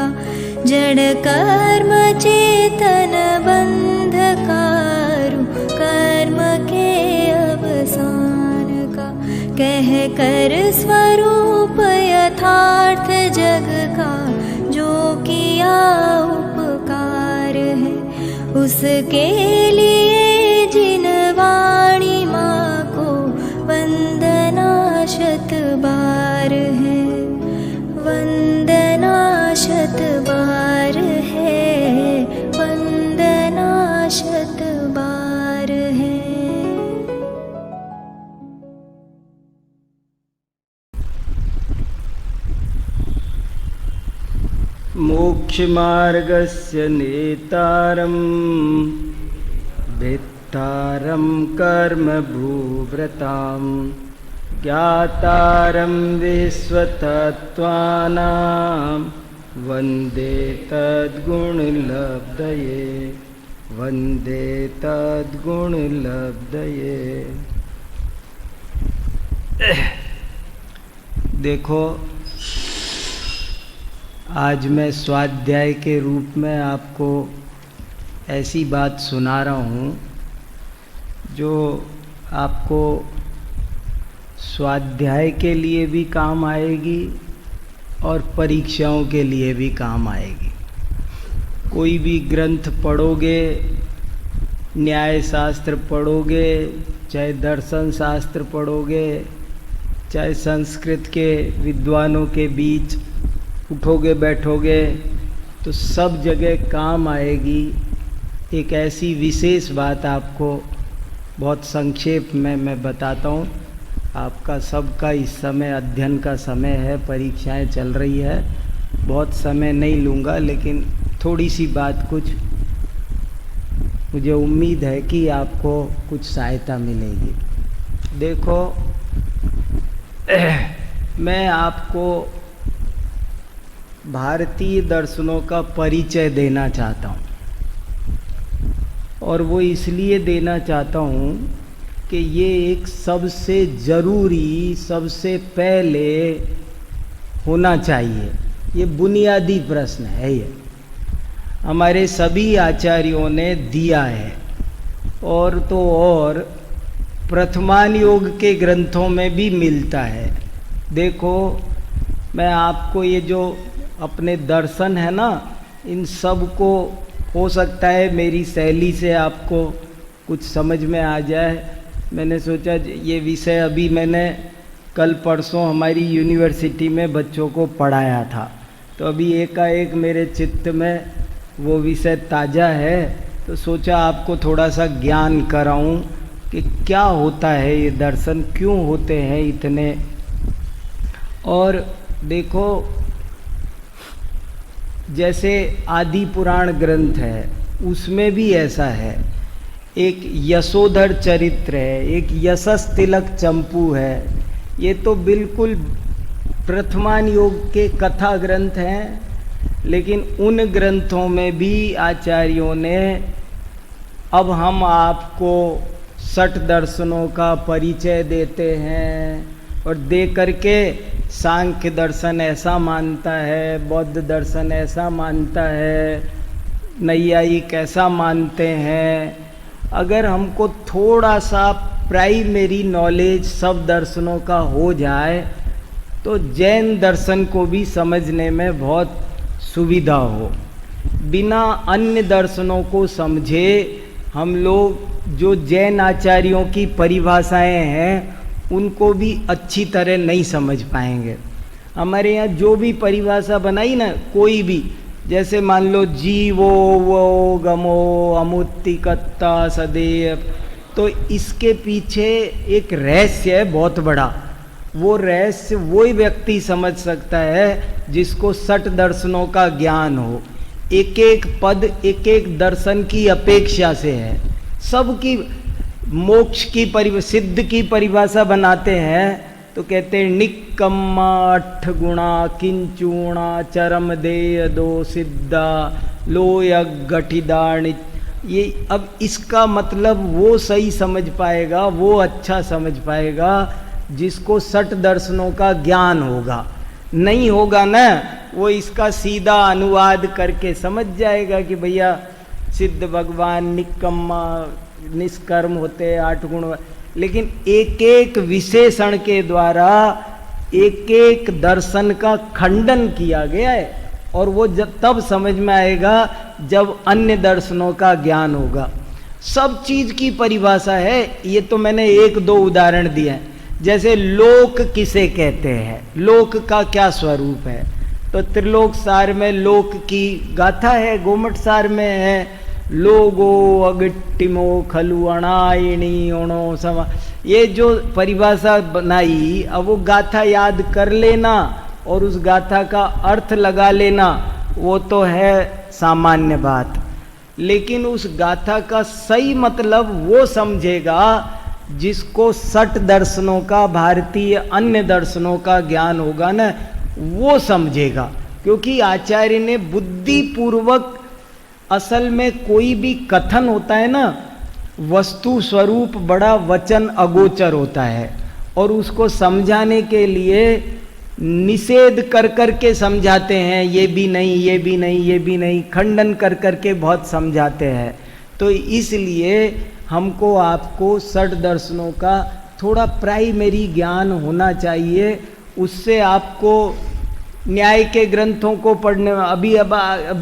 का, जड़ कर्म चेतन बंधकारु कर्म के अवसान का, कह कर स्वरूप यथार्थ जग का, जो किया उपकार है उसके लिए जिन वाणी माँ को वंदना शत बार है, वंदना शत बार है, वंदना शत बार है। मोक्ष मार्गस्य नेतारं भेत्तारं कर्म भूव्रतां, ज्ञातारं विश्वतत्त्वानां वन्दे तद्गुणलब्धये, वन्दे तद्गुणलब्धये। देखो, आज मैं स्वाध्याय के रूप में आपको ऐसी बात सुना रहा हूँ जो आपको स्वाध्याय के लिए भी काम आएगी और परीक्षाओं के लिए भी काम आएगी। कोई भी ग्रंथ पढ़ोगे, न्याय शास्त्र पढ़ोगे, चाहे दर्शन शास्त्र पढ़ोगे, चाहे संस्कृत के विद्वानों के बीच उठोगे बैठोगे, तो सब जगह काम आएगी। एक ऐसी विशेष बात आपको बहुत संक्षेप में मैं बताता हूँ। आपका सबका इस समय अध्ययन का समय है, परीक्षाएं चल रही है, बहुत समय नहीं लूँगा, लेकिन थोड़ी सी बात कुछ मुझे उम्मीद है कि आपको कुछ सहायता मिलेगी। देखो, मैं आपको भारतीय दर्शनों का परिचय देना चाहता हूँ, और वो इसलिए देना चाहता हूँ कि ये एक सबसे ज़रूरी, सबसे पहले होना चाहिए। ये बुनियादी प्रश्न है, ये हमारे सभी आचार्यों ने दिया है, और तो और प्रथमान योग के ग्रंथों में भी मिलता है। देखो, मैं आपको ये जो अपने दर्शन है ना, इन सब को हो सकता है मेरी शैली से आपको कुछ समझ में आ जाए। मैंने सोचा ये विषय अभी मैंने कल परसों हमारी यूनिवर्सिटी में बच्चों को पढ़ाया था, तो अभी एकाएक मेरे चित्त में वो विषय ताज़ा है, तो सोचा आपको थोड़ा सा ज्ञान कराऊं कि क्या होता है ये दर्शन, क्यों होते हैं इतने। और देखो, जैसे आदि पुराण ग्रंथ है उसमें भी ऐसा है, एक यशोधर चरित्र है, एक यशस तिलक चंपू है, ये तो बिल्कुल प्रथमान योग के कथा ग्रंथ हैं, लेकिन उन ग्रंथों में भी आचार्यों ने, अब हम आपको 60 दर्शनों का परिचय देते हैं, और दे करके सांख्य दर्शन ऐसा मानता है, बौद्ध दर्शन ऐसा मानता है, नैयायिक ऐसा मानते हैं। अगर हमको थोड़ा सा प्राइमरी नॉलेज सब दर्शनों का हो जाए तो जैन दर्शन को भी समझने में बहुत सुविधा हो। बिना अन्य दर्शनों को समझे हम लोग जो जैन आचार्यों की परिभाषाएं हैं उनको भी अच्छी तरह नहीं समझ पाएंगे। हमारे यहाँ जो भी परिभाषा बनाई ना, कोई भी, जैसे मान लो जीवो वो गमो अमुत्तिकत्ता सदैव, तो इसके पीछे एक रहस्य है बहुत बड़ा। वो रहस्य वही व्यक्ति समझ सकता है जिसको 60 दर्शनों का ज्ञान हो। एक एक पद एक एक दर्शन की अपेक्षा से है। सबकी मोक्ष की सिद्ध की परिभाषा बनाते हैं तो कहते हैं निक्कम्मा 8 गुणा किंचूणा चरम देय दो सिद्धा लोय गठिदाण। ये अब इसका मतलब वो सही समझ पाएगा, वो अच्छा समझ पाएगा जिसको 60 दर्शनों का ज्ञान होगा। नहीं होगा ना, वो इसका सीधा अनुवाद करके समझ जाएगा कि भैया सिद्ध भगवान निकम्मा निष्कर्म होते हैं, 8 गुण। लेकिन एक एक विशेषण के द्वारा एक एक दर्शन का खंडन किया गया है, और वो जब तब समझ में आएगा जब अन्य दर्शनों का ज्ञान होगा। सब चीज की परिभाषा है। ये तो मैंने 1-2 उदाहरण दिए हैं। जैसे लोक किसे कहते हैं, लोक का क्या स्वरूप है, तो त्रिलोक सार में लोक की गाथा है, गोमट सार में है, लोगो अगिट्टिमो खलु अणायणी ओणो समा। ये जो परिभाषा बनाई, अब वो गाथा याद कर लेना और उस गाथा का अर्थ लगा लेना, वो तो है सामान्य बात। लेकिन उस गाथा का सही मतलब वो समझेगा जिसको 6 दर्शनों का, भारतीय अन्य दर्शनों का ज्ञान होगा ना, वो समझेगा। क्योंकि आचार्य ने बुद्धि पूर्वक, असल में कोई भी कथन होता है ना, वस्तु स्वरूप बड़ा वचन अगोचर होता है, और उसको समझाने के लिए निषेध कर करके समझाते हैं, ये भी नहीं, ये भी नहीं, ये भी नहीं, खंडन कर करके बहुत समझाते हैं। तो इसलिए हमको आपको 6 दर्शनों का थोड़ा प्राइमरी ज्ञान होना चाहिए। उससे आपको न्याय के ग्रंथों को पढ़ने, अभी अब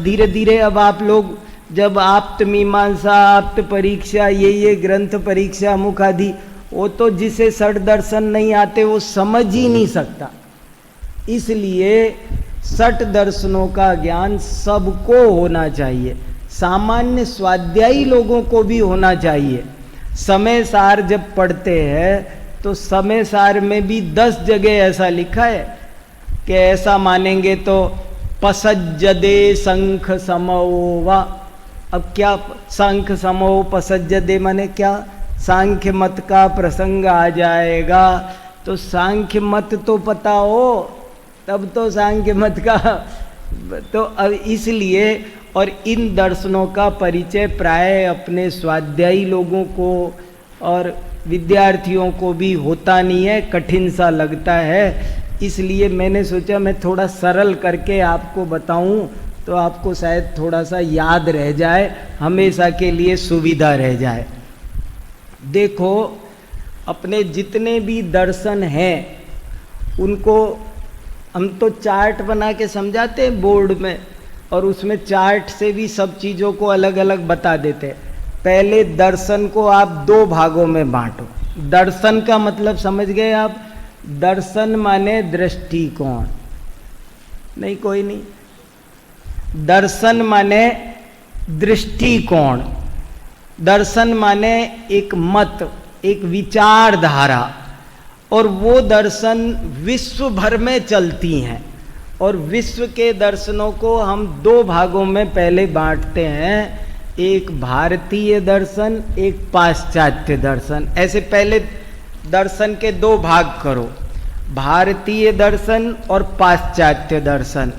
धीरे धीरे अब आप लोग जब आप्त मीमांसा, आप्त परीक्षा, ये ग्रंथ परीक्षा मुख आदि, वो तो जिसे 6 दर्शन नहीं आते वो समझ ही नहीं सकता। इसलिए 6 दर्शनों का ज्ञान सबको होना चाहिए, सामान्य स्वाध्यायी लोगों को भी होना चाहिए। समय सार जब पढ़ते हैं तो समय सार में भी 10 जगह ऐसा लिखा है कि ऐसा मानेंगे तो पसज्जदे शंख समो वा। अब क्या शंख समो पसज्जदे माने क्या? सांख्य मत का प्रसंग आ जाएगा। तो सांख्य मत तो पता हो तब तो सांख्य मत का, तो अब इसलिए, और इन दर्शनों का परिचय प्राय अपने स्वाध्यायी लोगों को और विद्यार्थियों को भी होता नहीं है, कठिन सा लगता है। इसलिए मैंने सोचा मैं थोड़ा सरल करके आपको बताऊं तो आपको शायद थोड़ा सा याद रह जाए, हमेशा के लिए सुविधा रह जाए। देखो, अपने जितने भी दर्शन हैं उनको हम तो चार्ट बना के समझाते हैं बोर्ड में, और उसमें चार्ट से भी सब चीज़ों को अलग अलग बता देते हैं। पहले दर्शन को आप 2 भागों में बांटो। दर्शन का मतलब समझ गए आप? दर्शन माने दृष्टिकोण, नहीं कोई नहीं। दर्शन माने दृष्टिकोण, दर्शन माने एक मत, एक विचारधारा, और वो दर्शन विश्व भर में चलती हैं। और विश्व के दर्शनों को हम 2 भागों में पहले बांटते हैं, एक भारतीय दर्शन, एक पाश्चात्य दर्शन। ऐसे पहले दर्शन के 2 भाग करो, भारतीय दर्शन और पाश्चात्य दर्शन।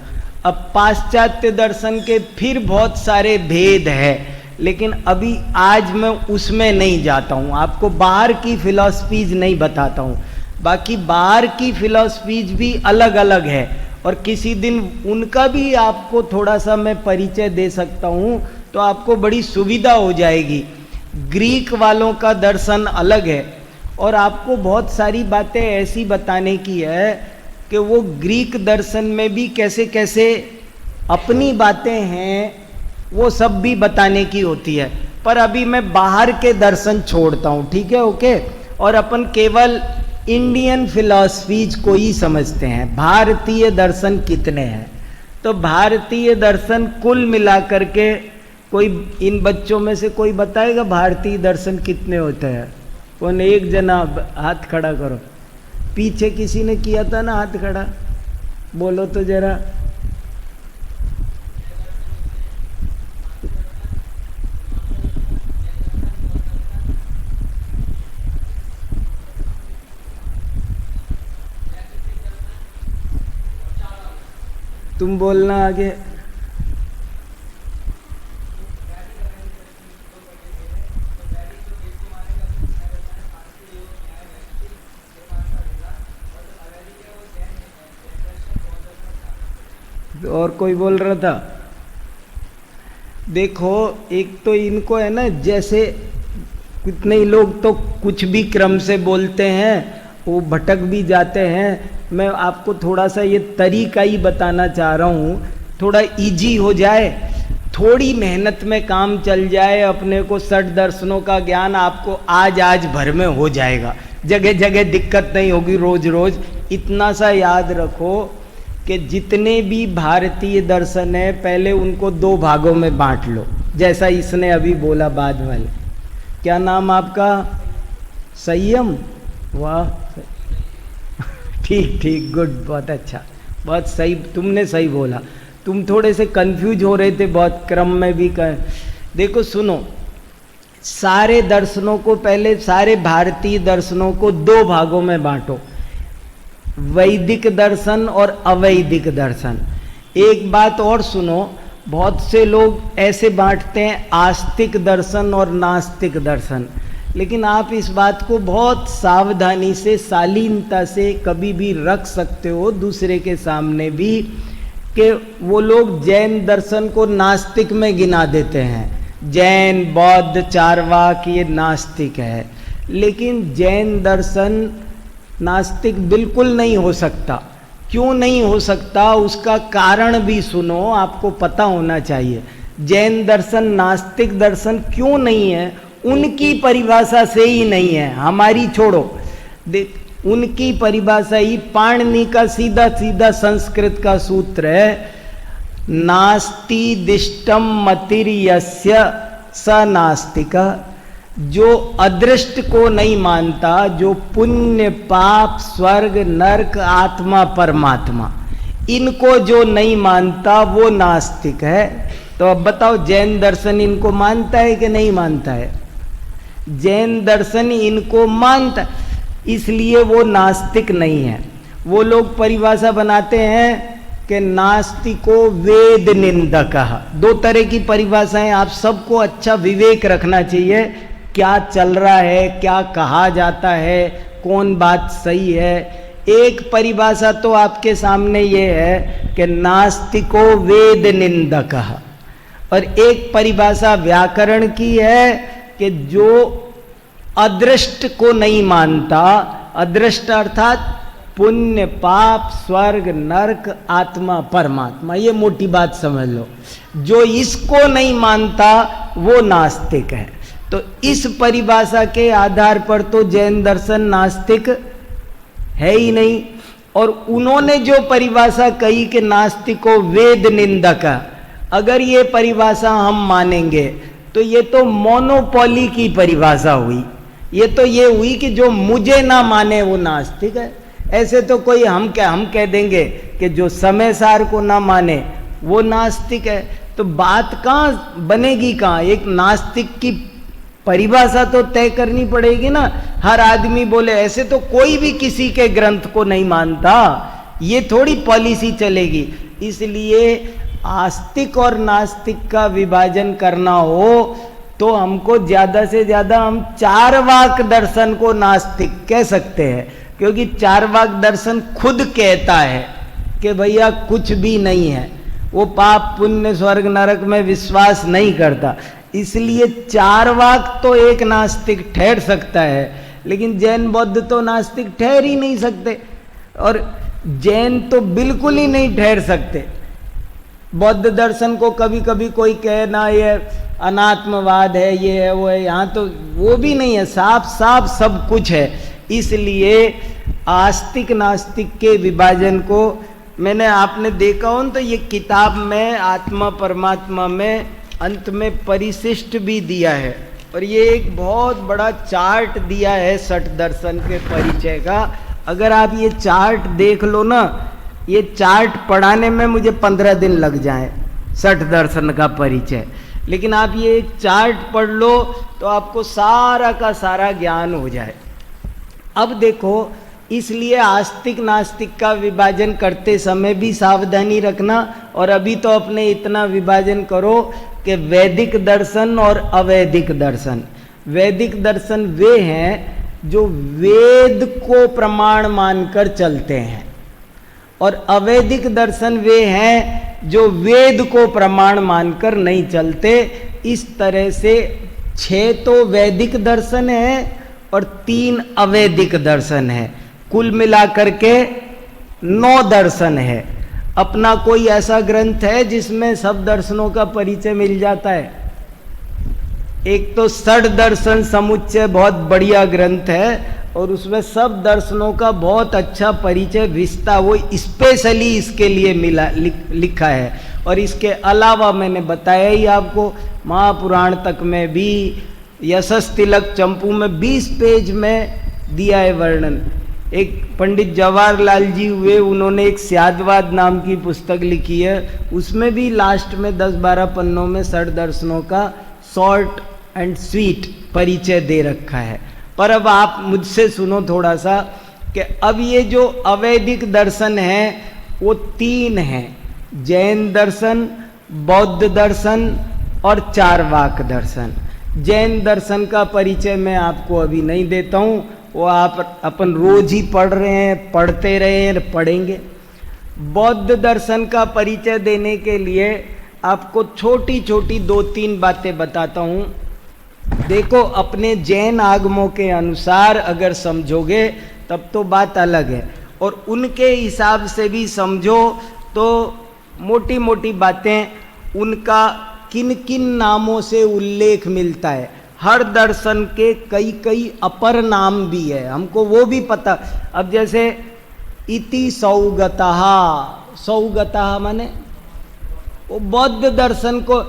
अब पाश्चात्य दर्शन के फिर बहुत सारे भेद है, लेकिन अभी आज मैं उसमें नहीं जाता हूँ, आपको बाहर की फिलॉसफीज नहीं बताता हूँ। बाकी बाहर की फिलॉसफीज भी अलग अलग है, और किसी दिन उनका भी आपको थोड़ा सा मैं परिचय दे सकता हूँ, तो आपको बड़ी सुविधा हो जाएगी। ग्रीक वालों का दर्शन अलग है, और आपको बहुत सारी बातें ऐसी बताने की है कि वो ग्रीक दर्शन में भी कैसे कैसे अपनी बातें हैं, वो सब भी बताने की होती है। पर अभी मैं बाहर के दर्शन छोड़ता हूँ, ठीक है, ओके। और अपन केवल इंडियन फिलॉसफीज को ही समझते हैं। भारतीय दर्शन कितने हैं? तो भारतीय दर्शन कुल मिला करके, कोई इन बच्चों में से कोई बताएगा भारतीय दर्शन कितने होते हैं? कौन? एक जना हाथ खड़ा करो। पीछे किसी ने किया था ना हाथ खड़ा, बोलो तो जरा। तुम बोलना आगे। और कोई बोल रहा था? देखो, एक तो इनको है ना, जैसे कितने ही लोग तो कुछ भी क्रम से बोलते हैं, वो भटक भी जाते हैं। मैं आपको थोड़ा सा ये तरीका ही बताना चाह रहा हूँ, थोड़ा इजी हो जाए, थोड़ी मेहनत में काम चल जाए, अपने को 60 दर्शनों का ज्ञान आपको आज भर में हो जाएगा, जगह जगह दिक्कत नहीं होगी रोज रोज। इतना सा याद रखो कि जितने भी भारतीय दर्शन है, पहले उनको 2 भागों में बांट लो, जैसा इसने अभी बोला बाद वाले। क्या नाम आपका? संयम। वाह, ठीक ठीक, गुड, बहुत अच्छा, बहुत सही, तुमने सही बोला। तुम थोड़े से कंफ्यूज हो रहे थे बहुत क्रम में भी देखो सुनो, सारे दर्शनों को पहले, सारे भारतीय दर्शनों को 2 भागों में बांटो, वैदिक दर्शन और अवैदिक दर्शन। एक बात और सुनो, बहुत से लोग ऐसे बांटते हैं आस्तिक दर्शन और नास्तिक दर्शन, लेकिन आप इस बात को बहुत सावधानी से, शालीनता से कभी भी रख सकते हो दूसरे के सामने भी, कि वो लोग जैन दर्शन को नास्तिक में गिना देते हैं। जैन, बौद्ध, चारवाक ये नास्तिक है, लेकिन जैन दर्शन नास्तिक बिल्कुल नहीं हो सकता। क्यों नहीं हो सकता, उसका कारण भी सुनो, आपको पता होना चाहिए। जैन दर्शन नास्तिक दर्शन क्यों नहीं है? उनकी परिभाषा से ही नहीं है, हमारी छोड़ो। देख, उनकी परिभाषा ही पाणिनि का सीधा सीधा संस्कृत का सूत्र है, नास्ति दिष्टम मतिर्यस्य स नास्तिक। जो अदृष्ट को नहीं मानता, जो पुण्य पाप स्वर्ग नरक आत्मा परमात्मा, इनको जो नहीं मानता वो नास्तिक है। तो अब बताओ, जैन दर्शन इनको मानता है कि नहीं मानता है? जैन दर्शन इनको मानता, इसलिए वो नास्तिक नहीं है। वो लोग परिभाषा बनाते हैं कि नास्तिको वेद निंदक। 2 तरह की परिभाषाएं, आप सबको अच्छा विवेक रखना चाहिए, क्या चल रहा है, क्या कहा जाता है, कौन बात सही है। एक परिभाषा तो आपके सामने ये है कि नास्तिको वेद निंदक, और एक परिभाषा व्याकरण की है कि जो अदृष्ट को नहीं मानता, अदृष्ट अर्थात पुण्य पाप स्वर्ग नरक आत्मा परमात्मा, ये मोटी बात समझ लो, जो इसको नहीं मानता वो नास्तिक है। तो इस परिभाषा के आधार पर तो जैन दर्शन नास्तिक है ही नहीं। और उन्होंने जो परिभाषा कही कि नास्तिको वेद निंदक, अगर ये परिभाषा हम मानेंगे तो ये तो मोनोपोली की परिभाषा हुई। ये तो ये हुई कि जो मुझे ना माने वो नास्तिक है। ऐसे तो कोई हम कह देंगे कि जो समय सार को ना माने वो नास्तिक है। तो बात कहाँ बनेगी, कहाँ? एक नास्तिक की परिभाषा तो तय करनी पड़ेगी ना। हर आदमी बोले ऐसे तो कोई भी किसी के ग्रंथ को नहीं मानता, ये थोड़ी पॉलिसी चलेगी। इसलिए आस्तिक और नास्तिक का विभाजन करना हो तो हमको ज्यादा से ज्यादा हम चारवाक दर्शन को नास्तिक कह सकते हैं, क्योंकि चारवाक दर्शन खुद कहता है कि भैया कुछ भी नहीं है, वो पाप पुण्य स्वर्ग नरक में विश्वास नहीं करता। इसलिए चारवाक तो एक नास्तिक ठहर सकता है, लेकिन जैन बौद्ध तो नास्तिक ठहर ही नहीं सकते, और जैन तो बिल्कुल ही नहीं ठहर सकते। बौद्ध दर्शन को कभी कभी कोई कहे ना ये अनात्मवाद है, ये है वो है, यहाँ तो वो भी नहीं है, साफ साफ सब कुछ है। इसलिए आस्तिक नास्तिक के विभाजन को मैंने, आपने देखा हो तो ये किताब में आत्मा परमात्मा में अंत में परिशिष्ट भी दिया है, और ये एक बहुत बड़ा चार्ट दिया है षट दर्शन के परिचय का। अगर आप ये चार्ट देख लो ना, ये चार्ट पढ़ाने में मुझे 15 दिन लग जाए षट दर्शन का परिचय, लेकिन आप ये एक चार्ट पढ़ लो तो आपको सारा का सारा ज्ञान हो जाए। अब देखो, इसलिए आस्तिक नास्तिक का विभाजन करते समय भी सावधानी रखना, और अभी तो अपने इतना विभाजन करो कि वैदिक दर्शन और अवैदिक दर्शन। वैदिक दर्शन वे हैं जो वेद को प्रमाण मानकर चलते हैं, और अवैदिक दर्शन वे हैं जो वेद को प्रमाण मानकर नहीं चलते। इस तरह से 6 तो वैदिक दर्शन है और 3 अवैदिक दर्शन है, कुल मिलाकर के 9 दर्शन है। अपना कोई ऐसा ग्रंथ है जिसमें सब दर्शनों का परिचय मिल जाता है? एक तो षड दर्शन समुच्चय बहुत बढ़िया ग्रंथ है और उसमें सब दर्शनों का बहुत अच्छा परिचय विस्तार वो स्पेशली इसके लिए मिला लिखा है। और इसके अलावा मैंने बताया ही आपको, महापुराण तक में भी यशस तिलक चंपू में 20 पेज में दिया है वर्णन। एक पंडित जवाहरलाल जी हुए, उन्होंने एक स्यादवाद नाम की पुस्तक लिखी है, उसमें भी लास्ट में 10-12 पन्नों में षड दर्शनों का शॉर्ट एंड स्वीट परिचय दे रखा है। पर अब आप मुझसे सुनो थोड़ा सा कि अब ये जो अवैदिक दर्शन है वो 3 हैं, जैन दर्शन, बौद्ध दर्शन और चारवाक दर्शन। जैन दर्शन का परिचय मैं आपको अभी नहीं देता हूँ, वो आप अपन रोज ही पढ़ रहे हैं, पढ़ते रहे हैं, पढ़ेंगे। बौद्ध दर्शन का परिचय देने के लिए आपको छोटी छोटी 2-3 बातें बताता हूँ। देखो, अपने जैन आगमों के अनुसार अगर समझोगे तब तो बात अलग है, और उनके हिसाब से भी समझो तो मोटी मोटी बातें, उनका किन किन नामों से उल्लेख मिलता है। हर दर्शन के कई कई अपर नाम भी है, हमको वो भी पता। अब जैसे इति सौगतः, सौगतः माने वो बौद्ध दर्शन को,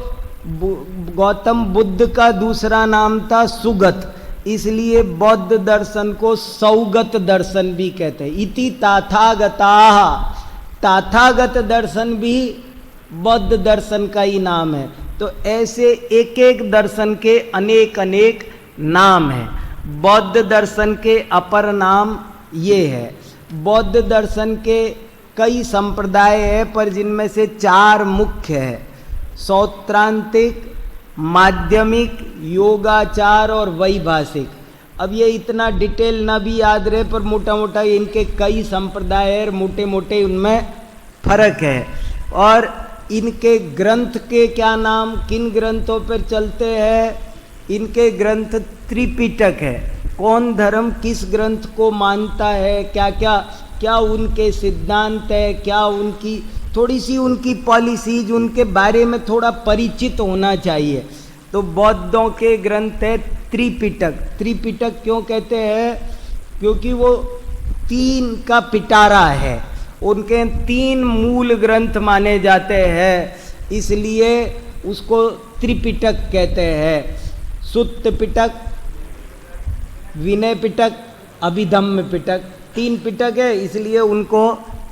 गौतम बुद्ध का दूसरा नाम था सुगत, इसलिए बौद्ध दर्शन को सौगत दर्शन भी कहते हैं। इति तथागताः, तथागत दर्शन भी बौद्ध दर्शन का ही नाम है। तो ऐसे एक एक दर्शन के अनेक अनेक नाम हैं। बौद्ध दर्शन के अपर नाम ये है। बौद्ध दर्शन के कई संप्रदाय है, पर जिनमें से 4 मुख्य है, सौत्रांतिक, माध्यमिक, योगाचार और वैभाषिक। अब ये इतना डिटेल ना भी याद रहे, पर मोटा मोटा इनके कई संप्रदाय है, मोटे मोटे उनमें फर्क है। और इनके ग्रंथ के क्या नाम, किन ग्रंथों पर चलते हैं? इनके ग्रंथ त्रिपिटक है। कौन धर्म किस ग्रंथ को मानता है, क्या क्या क्या उनके सिद्धांत है, क्या उनकी थोड़ी सी उनकी पॉलिसीज, उनके बारे में थोड़ा परिचित होना चाहिए। तो बौद्धों के ग्रंथ है त्रिपिटक। त्रिपिटक क्यों कहते हैं? क्योंकि वो 3 का पिटारा है, उनके 3 मूल ग्रंथ माने जाते हैं, इसलिए उसको त्रिपिटक कहते हैं। सुत्त पिटक, विनय पिटक, अभिधम्म पिटक, 3 पिटक है, इसलिए उनको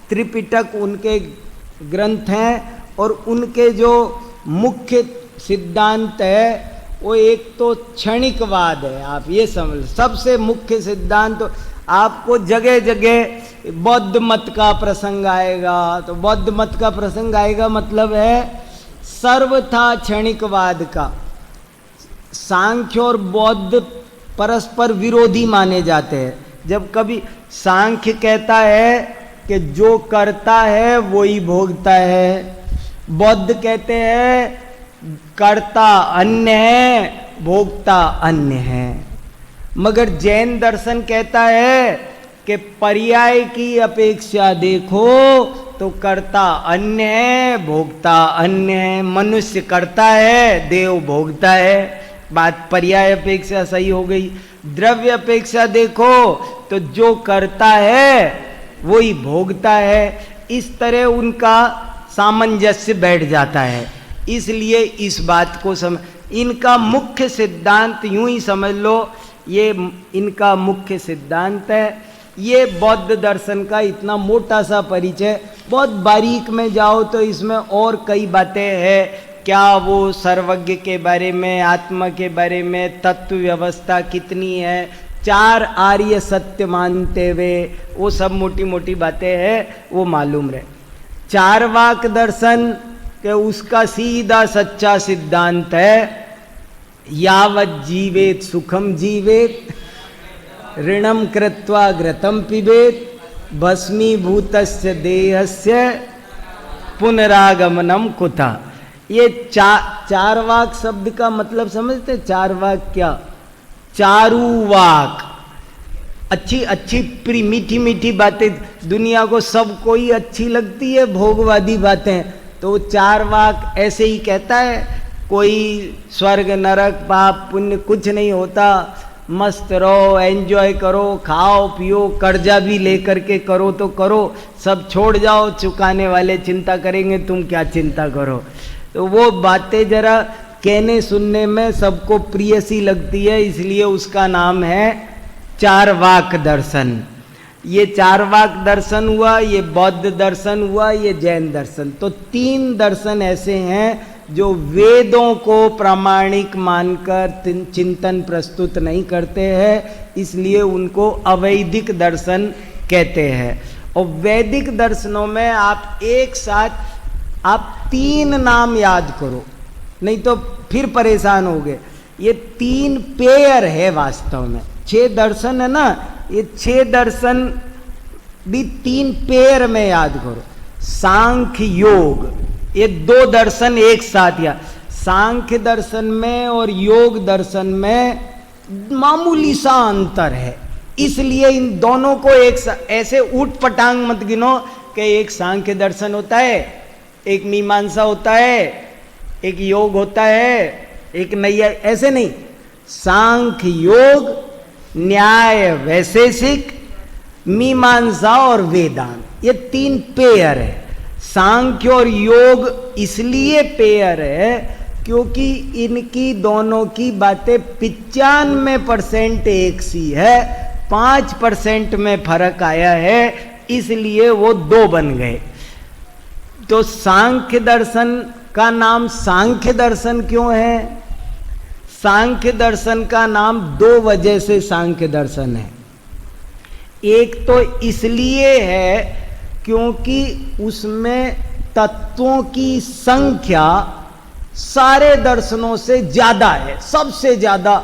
त्रिपिटक उनके ग्रंथ हैं। और उनके जो मुख्य सिद्धांत है वो एक तो क्षणिकवाद है, आप ये समझ। सबसे मुख्य सिद्धांत तो आपको जगह जगह बौद्ध मत का प्रसंग आएगा, तो बौद्ध मत का प्रसंग आएगा मतलब है सर्वथा क्षणिकवाद का। सांख्य और बौद्ध परस्पर विरोधी माने जाते हैं। जब कभी सांख्य कहता है कि जो करता है वो ही भोगता है, बौद्ध कहते हैं कर्ता अन्य है, भोगता अन्य है। मगर जैन दर्शन कहता है कि पर्याय की अपेक्षा देखो तो कर्ता अन्य है, भोगता अन्य है। मनुष्य करता है, देव भोगता है, बात पर्याय अपेक्षा सही हो गई। द्रव्य अपेक्षा देखो तो जो करता है वही भोगता है। इस तरह उनका सामंजस्य बैठ जाता है। इसलिए इस बात को इनका मुख्य सिद्धांत यूं ही समझ लो, ये इनका मुख्य सिद्धांत है। ये बौद्ध दर्शन का इतना मोटा सा परिचय। बहुत बारीक में जाओ तो इसमें और कई बातें हैं, क्या वो सर्वज्ञ के बारे में, आत्मा के बारे में, तत्व व्यवस्था कितनी है, 4 आर्य सत्य मानते हुए, वो सब मोटी मोटी बातें हैं, वो मालूम रहे। चारवाक दर्शन के उसका सीधा सच्चा सिद्धांत है यावत् जीवेत सुखम जीवेत, ऋणम कृत्वा घृतम पिबेत, भस्मीभूतस्य देहस्य पुनरागमनम कुतः। ये चारवाक शब्द का मतलब समझते? चारवाक क्या? चारुवाक, अच्छी अच्छी मीठी मीठी बातें, दुनिया को सबको ही अच्छी लगती है भोगवादी बातें, तो चारवाक ऐसे ही कहता है। कोई स्वर्ग नरक पाप पुण्य कुछ नहीं होता, मस्त रहो, एंजॉय करो, खाओ पियो, कर्जा भी लेकर के करो तो करो, सब छोड़ जाओ, चुकाने वाले चिंता करेंगे, तुम क्या चिंता करो। तो वो बातें जरा कहने सुनने में सबको प्रिय सी लगती है, इसलिए उसका नाम है चारवाक दर्शन। ये चारवाक दर्शन हुआ, ये बौद्ध दर्शन हुआ, ये जैन दर्शन। तो 3 दर्शन ऐसे हैं जो वेदों को प्रामाणिक मानकर चिंतन प्रस्तुत नहीं करते हैं, इसलिए उनको अवैदिक दर्शन कहते हैं। और वैदिक दर्शनों में आप एक साथ आप 3 नाम याद करो, नहीं तो फिर परेशान होगे। ये 3 पेयर है वास्तव में, 6 दर्शन है ना, ये 6 दर्शन भी 3 पेयर में याद करो। सांख्य योग, ये 2 दर्शन एक साथ, या सांख्य दर्शन में और योग दर्शन में मामूली सा अंतर है, इसलिए इन दोनों को एक ऐसे ऊट पटांग मत गिनो कि एक सांख्य दर्शन होता है, एक मीमांसा होता है, एक योग होता है, एक नैया, ऐसे नहीं। सांख्य योग, न्याय वैशेषिक, मीमांसा और वेदांत, ये 3 पेयर है। सांख्य और योग इसलिए पेयर है क्योंकि इनकी दोनों की बातें 95% एक सी है, 5% में फर्क आया है, इसलिए वो 2 बन गए। तो सांख्य दर्शन का नाम सांख्य दर्शन क्यों है? सांख्य दर्शन का नाम 2 वजह से सांख्य दर्शन है। एक तो इसलिए है क्योंकि उसमें तत्वों की संख्या सारे दर्शनों से ज्यादा है, सबसे ज्यादा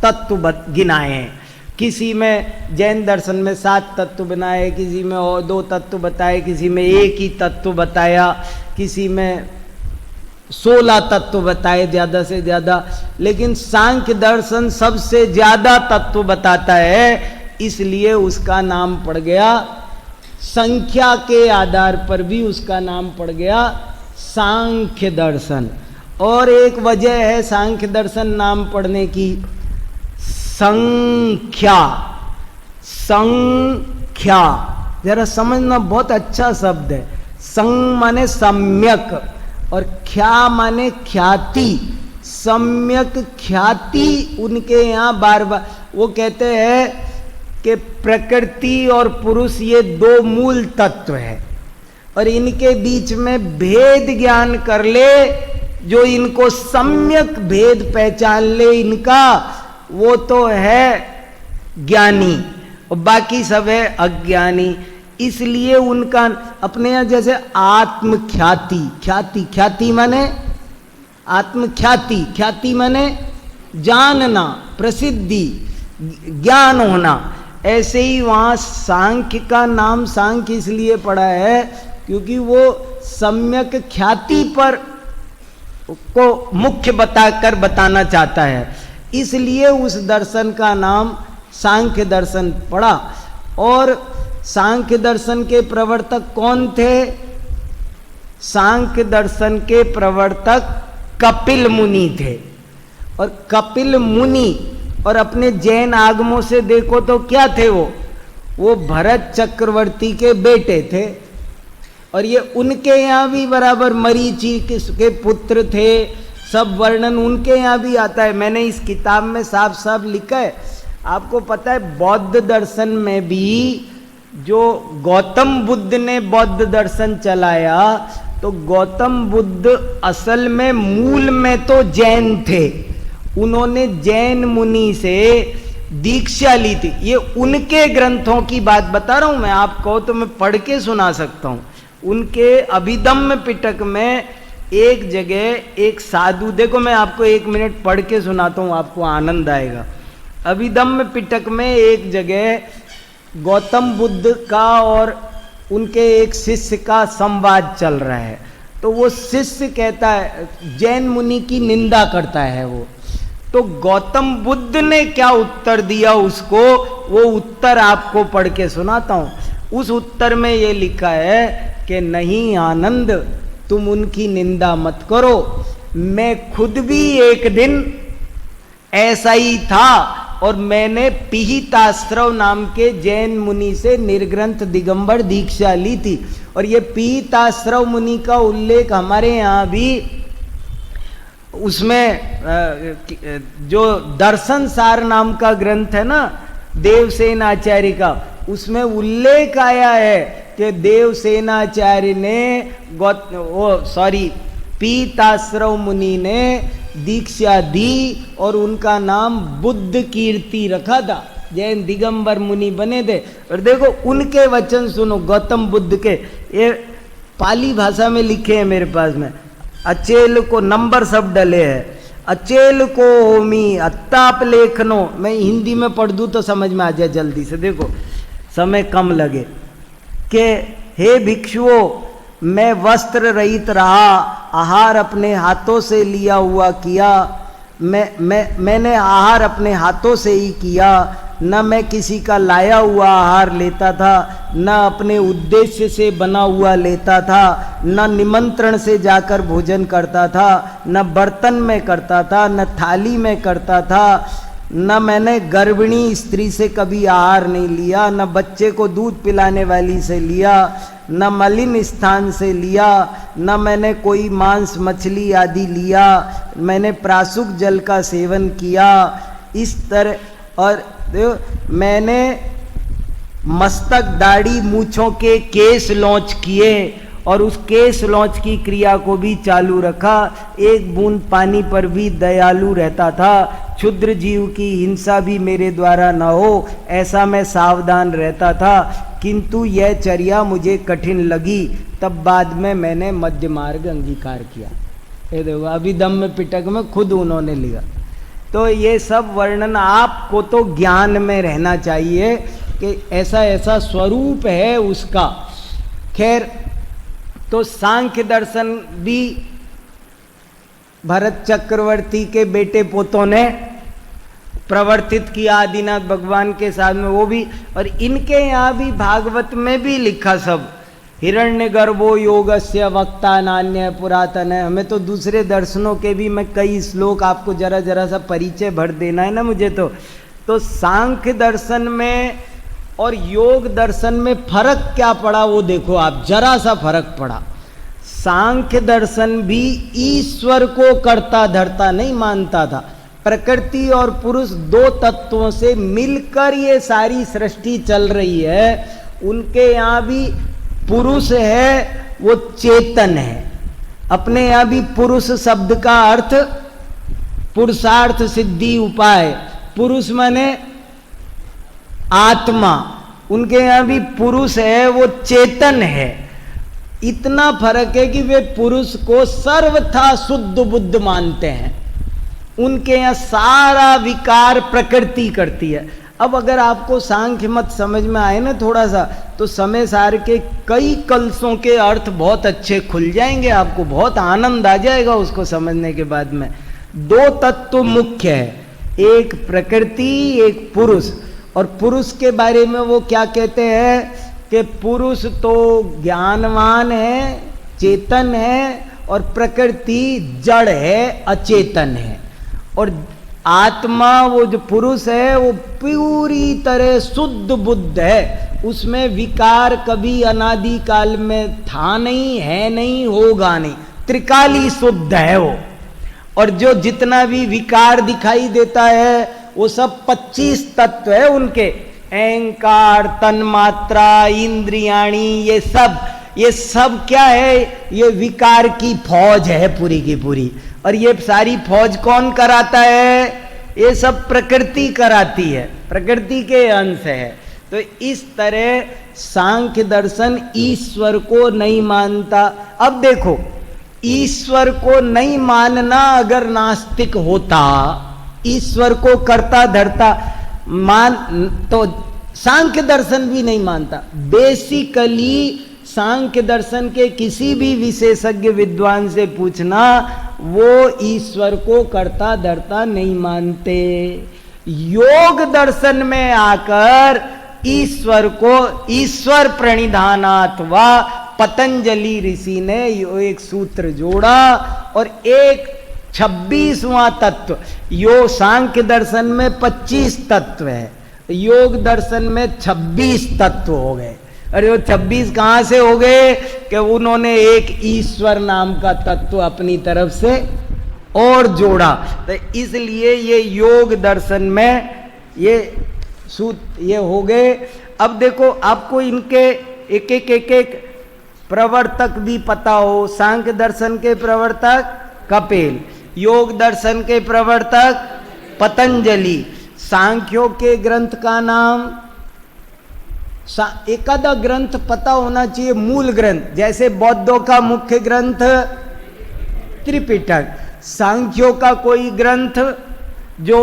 तत्व गिनाए हैं। किसी में जैन दर्शन में 7 तत्व बनाए, किसी में और 2 तत्व बताए, किसी में 1 ही तत्व बताया, किसी में 16 तत्व बताए ज्यादा से ज्यादा, लेकिन सांख्य दर्शन सबसे ज्यादा तत्व बताता है, इसलिए उसका नाम पड़ गया, संख्या के आधार पर भी उसका नाम पड़ गया सांख्य दर्शन। और एक वजह है सांख्य दर्शन नाम पड़ने की, संख्या। संख्या जरा समझना, बहुत अच्छा शब्द है। संग माने सम्यक और ख्या माने ख्याति। सम्यक ख्याति उनके यहाँ बार बार वो कहते हैं कि प्रकृति और पुरुष ये 2 मूल तत्व है, और इनके बीच में भेद ज्ञान कर ले, जो इनको सम्यक भेद पहचान ले इनका, वो तो है ज्ञानी, और बाकी सब है अज्ञानी। इसलिए उनका अपने यहाँ जैसे आत्मख्याति, ख्याति, ख्याति माने आत्मख्याति, ख्याति माने जानना, प्रसिद्धि, ज्ञान होना, ऐसे ही वहां सांख्य का नाम सांख्य इसलिए पड़ा है क्योंकि वो सम्यक ख्याति पर को मुख्य बताना चाहता है, इसलिए उस दर्शन का नाम सांख्य दर्शन पड़ा। और सांख्य दर्शन के प्रवर्तक कौन थे? सांख्य दर्शन के प्रवर्तक कपिल मुनि थे। और कपिल मुनि और अपने जैन आगमों से देखो तो क्या थे वो भरत चक्रवर्ती के बेटे थे, और ये उनके यहाँ भी बराबर मरीचि के पुत्र थे। सब वर्णन उनके यहाँ भी आता है, मैंने इस किताब में साफ साफ लिखा है। आपको पता है बौद्ध दर्शन में भी जो गौतम बुद्ध ने बौद्ध दर्शन चलाया, तो गौतम बुद्ध असल में मूल में तो जैन थे, उन्होंने जैन मुनि से दीक्षा ली थी। ये उनके ग्रंथों की बात बता रहा हूं मैं, आप कहो तो मैं पढ़ के सुना सकता हूं। उनके अभिधम्म पिटक में एक जगह एक साधु, देखो मैं आपको 1 मिनट पढ़ के सुनाता हूं, आपको आनंद आएगा। अभिधम्म पिटक में एक जगह गौतम बुद्ध का और उनके एक शिष्य का संवाद चल रहा है। तो वो शिष्य कहता है, जैन मुनि की निंदा करता है वो, तो गौतम बुद्ध ने क्या उत्तर दिया उसको, वो उत्तर आपको पढ़ के सुनाता हूं। उस उत्तर में ये लिखा है कि नहीं आनंद, तुम उनकी निंदा मत करो, मैं खुद भी एक दिन ऐसा ही था और मैंने पिहिताश्रव नाम के जैन मुनि से निर्ग्रंथ दिगंबर दीक्षा ली थी। और ये पिहिताश्रव मुनि का उल्लेख हमारे यहाँ भी उसमें जो दर्शन सार नाम का ग्रंथ है ना देवसेन आचार्य का, उसमें उल्लेख आया है कि देवसेनाचार्य ने पिहिताश्रव मुनि ने दीक्षा दी और उनका नाम बुद्ध कीर्ति रखा था, जैन दिगंबर मुनि बने थे। और देखो उनके वचन सुनो, गौतम बुद्ध के, ये पाली भाषा में लिखे हैं मेरे पास में, अचेल को नंबर सब डले हैं, अचेल को होमी अत्ताप लेखनो, मैं हिंदी में पढ़ दूं तो समझ में आ जाए जल्दी से, देखो समय कम लगे, कि हे भिक्षुओं, मैं वस्त्र रहित रहा, आहार अपने हाथों से लिया हुआ किया, मैंने आहार अपने हाथों से ही किया, न मैं किसी का लाया हुआ आहार लेता था, न अपने उद्देश्य से बना हुआ लेता था, न निमंत्रण से जाकर भोजन करता था, न बर्तन में करता था, न थाली में करता था, न मैंने गर्भिणी स्त्री से कभी आहार नहीं लिया, न बच्चे को दूध पिलाने वाली से लिया, न मलिन स्थान से लिया, न मैंने कोई मांस मछली आदि लिया, मैंने प्रासुक जल का सेवन किया, इस तरह। और मैंने मस्तक दाढ़ी मूछों के केस लॉन्च किए और उस केस लॉन्च की क्रिया को भी चालू रखा, एक बूंद पानी पर भी दयालु रहता था, क्षुद्र जीव की हिंसा भी मेरे द्वारा न हो ऐसा मैं सावधान रहता था, किंतु यह चर्या मुझे कठिन लगी, तब बाद में मैंने मध्य मार्ग अंगीकार किया। ये देखो अभिधम्म पिटक में खुद उन्होंने लिखा। तो ये सब वर्णन आपको तो ज्ञान में रहना चाहिए कि ऐसा ऐसा स्वरूप है उसका। खैर, तो सांख्य दर्शन भी भरत चक्रवर्ती के बेटे पोतों ने प्रवर्तित किया आदिनाथ भगवान के साथ में, वो भी। और इनके यहाँ भी भागवत में भी लिखा सब, हिरण्य गर्भो योगस्य वक्ता नान्य पुरातन है। हमें तो दूसरे दर्शनों के भी मैं कई श्लोक आपको जरा जरा सा परिचय भर देना है ना मुझे। तो सांख्य दर्शन में और योग दर्शन में फर्क क्या पड़ा वो देखो आप, जरा सा फर्क पड़ा। सांख्य दर्शन भी ईश्वर को कर्ता धर्ता नहीं मानता था, प्रकृति और पुरुष दो तत्वों से मिलकर ये सारी सृष्टि चल रही है। उनके यहाँ भी पुरुष है, वो चेतन है। अपने यहाँ भी पुरुष शब्द का अर्थ पुरुषार्थ सिद्धि उपाय, पुरुष माने आत्मा, उनके यहाँ भी पुरुष है, वो चेतन है। इतना फर्क है कि वे पुरुष को सर्वथा शुद्ध बुद्ध मानते हैं। उनके यहाँ सारा विकार प्रकृति करती है। अब अगर आपको सांख्य मत समझ में आए ना थोड़ा सा, तो समय सार के कई कलशों के अर्थ बहुत अच्छे खुल जाएंगे, आपको बहुत आनंद आ जाएगा उसको समझने के बाद में। दो तत्व मुख्य है, एक प्रकृति, एक पुरुष। और पुरुष के बारे में वो क्या कहते हैं कि पुरुष तो ज्ञानवान है, चेतन है, और प्रकृति जड़ है, अचेतन है। और आत्मा, वो जो पुरुष है, वो पूरी तरह शुद्ध बुद्ध है, उसमें विकार कभी अनादि काल में था नहीं, है नहीं, होगा नहीं, त्रिकाली शुद्ध है वो। और जो जितना भी विकार दिखाई देता है वो सब 25 तत्व है उनके, अहंकार, तन्मात्रा, इंद्रियाणी, ये सब क्या है, ये विकार की फौज है पूरी की पूरी। और ये सारी फौज कौन कराता है, ये सब प्रकृति कराती है, प्रकृति के अंश है। तो इस तरह सांख्य दर्शन ईश्वर को नहीं मानता। अब देखो, ईश्वर को नहीं मानना अगर नास्तिक होता, ईश्वर को कर्ता धर्ता मान, तो सांख्य दर्शन भी नहीं मानता। बेसिकली सांख्य दर्शन के किसी भी विशेषज्ञ विद्वान से पूछना, वो ईश्वर को कर्ता धर्ता नहीं मानते। योग दर्शन में आकर ईश्वर को ईश्वर प्रणिधानात् वा पतंजलि ऋषि ने एक सूत्र जोड़ा और एक 26वां तत्व, यो सांख्य दर्शन में 25 तत्व है, योग दर्शन में 26 तत्व हो गए। अरे वो 26 कहां से हो गए कि उन्होंने एक ईश्वर नाम का तत्व अपनी तरफ से और जोड़ा। तो इसलिए ये योग दर्शन में ये हो गए। अब देखो, आपको इनके एक प्रवर्तक भी पता हो। सांख्य दर्शन के प्रवर्तक कपिल, योग दर्शन के प्रवर्तक पतंजलि, सांख्यों के ग्रंथ का नाम, एकादा ग्रंथ पता होना चाहिए, मूल ग्रंथ। जैसे बौद्धों का मुख्य ग्रंथ त्रिपिटक, सांख्यों का कोई ग्रंथ जो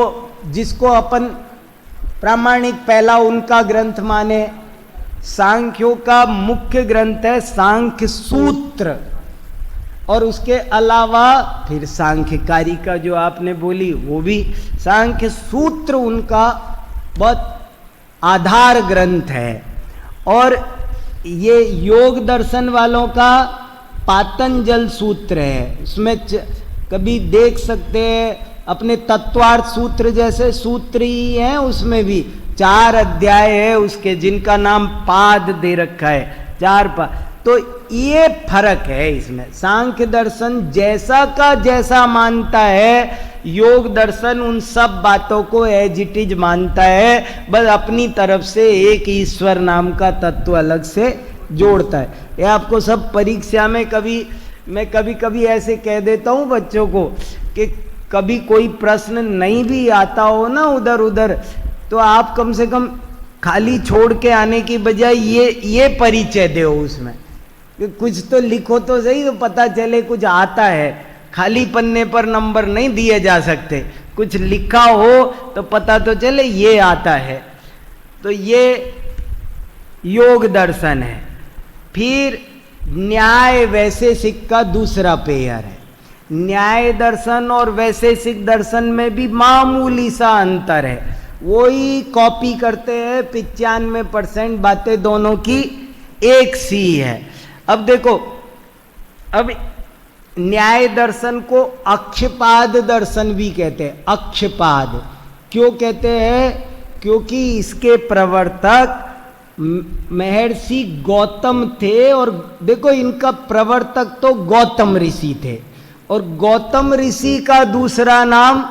जिसको अपन प्रामाणिक पहला उनका ग्रंथ माने, सांख्यों का मुख्य ग्रंथ है सांख्य सूत्र। और उसके अलावा फिर सांख्यकारी का जो आपने बोली वो भी, सांख्य सूत्र उनका बहुत आधार ग्रंथ है। और ये योग दर्शन वालों का पातंजल सूत्र है। उसमें कभी देख सकते हैं अपने तत्वार्थ सूत्र जैसे सूत्र ही हैं, उसमें भी 4 अध्याय है उसके, जिनका नाम पाद दे रखा है, 4 पाद। तो ये फर्क है इसमें। सांख्य दर्शन जैसा का जैसा मानता है, योग दर्शन उन सब बातों को एज इट इज मानता है, बस अपनी तरफ से एक ईश्वर नाम का तत्व अलग से जोड़ता है। ये आपको सब परीक्षा में मैं कभी ऐसे कह देता हूँ बच्चों को कि कभी कोई प्रश्न नहीं भी आता हो ना उधर उधर, तो आप कम से कम खाली छोड़ के आने की बजाय ये परिचय दो उसमें, कि कुछ तो लिखो तो सही, तो पता चले कुछ आता है। खाली पन्ने पर नंबर नहीं दिए जा सकते, कुछ लिखा हो तो पता तो चले ये आता है। तो ये योग दर्शन है। फिर न्याय वैशेषिक का दूसरा पेयर है। न्याय दर्शन और वैशेषिक दर्शन में भी मामूली सा अंतर है, वही कॉपी करते हैं, 95% बातें दोनों की एक सी है। अब देखो, अब न्याय दर्शन को अक्षपाद दर्शन भी कहते हैं। अक्षपाद क्यों कहते हैं? क्योंकि इसके प्रवर्तक महर्षि गौतम थे। और देखो, इनका प्रवर्तक तो गौतम ऋषि थे, और गौतम ऋषि का दूसरा नाम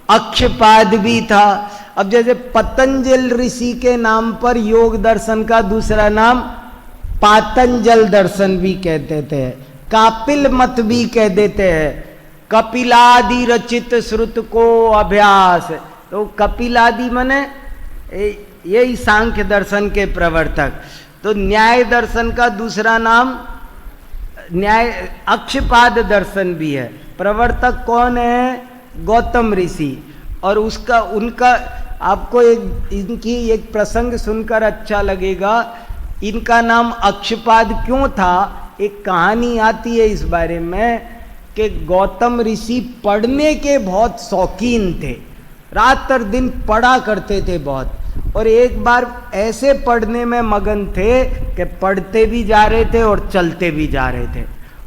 अक्षपाद भी था। अब जैसे पतंजल ऋषि के नाम पर योग दर्शन का दूसरा नाम पातंजल दर्शन भी कहते थे, कापिल मत भी कह देते हैं, कपिलादि रचित श्रुत को अभ्यास। तो कपिलादि माने यही सांख्य दर्शन के प्रवर्तक। तो न्याय दर्शन का दूसरा नाम न्याय अक्षपाद दर्शन भी है। प्रवर्तक कौन है? गौतम ऋषि। और उनका आपको इनकी एक प्रसंग सुनकर अच्छा लगेगा। इनका नाम अक्षपाद क्यों था? एक कहानी आती है इस बारे में कि गौतम ऋषि पढ़ने के बहुत शौकीन थे, रात और दिन पढ़ा करते थे बहुत। और एक बार ऐसे पढ़ने में मगन थे कि पढ़ते भी जा रहे थे और चलते भी जा रहे थे,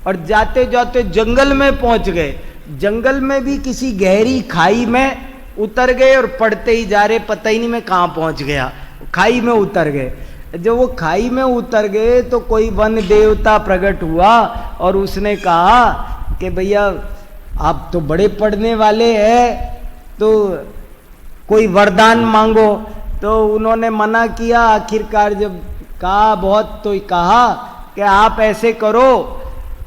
और जाते जाते जंगल में पहुंच गए। जंगल में भी किसी गहरी खाई में उतर गए और पढ़ते ही जा रहे, पता ही नहीं मैं कहाँ पहुंच गया, खाई में उतर गए। जब वो खाई में उतर गए तो कोई वन देवता प्रकट हुआ और उसने कहा कि भैया आप तो बड़े पढ़ने वाले हैं, तो कोई वरदान मांगो। तो उन्होंने मना किया। आखिरकार जब कहा बहुत, तो कहा कि आप ऐसे करो,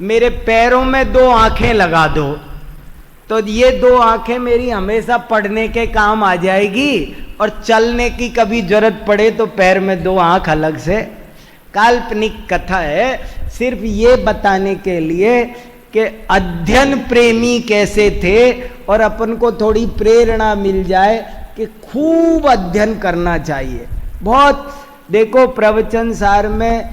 मेरे पैरों में 2 आंखें लगा दो, तो ये 2 आंखें मेरी हमेशा पढ़ने के काम आ जाएगी, और चलने की कभी जरूरत पड़े तो पैर में 2 आंख अलग से। काल्पनिक कथा है, सिर्फ ये बताने के लिए कि अध्ययन प्रेमी कैसे थे, और अपन को थोड़ी प्रेरणा मिल जाए कि खूब अध्ययन करना चाहिए, बहुत देखो प्रवचन सार में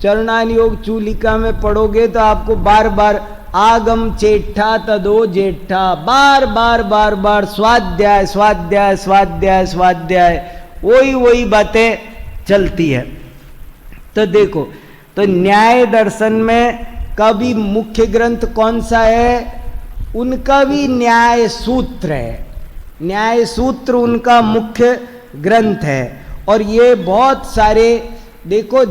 चरणान योग चूलिका में पढ़ोगे तो आपको बार बार आगम चेठा तदो जेठा, बार बार बार बार स्वाध्याय स्वाध्याय स्वाध्याय स्वाध्याय, वही बातें चलती है। तो देखो, तो न्याय दर्शन में का भी मुख्य ग्रंथ कौन सा है? उनका भी न्याय सूत्र है। न्याय सूत्र उनका मुख्य ग्रंथ है। और ये बहुत सारे देखो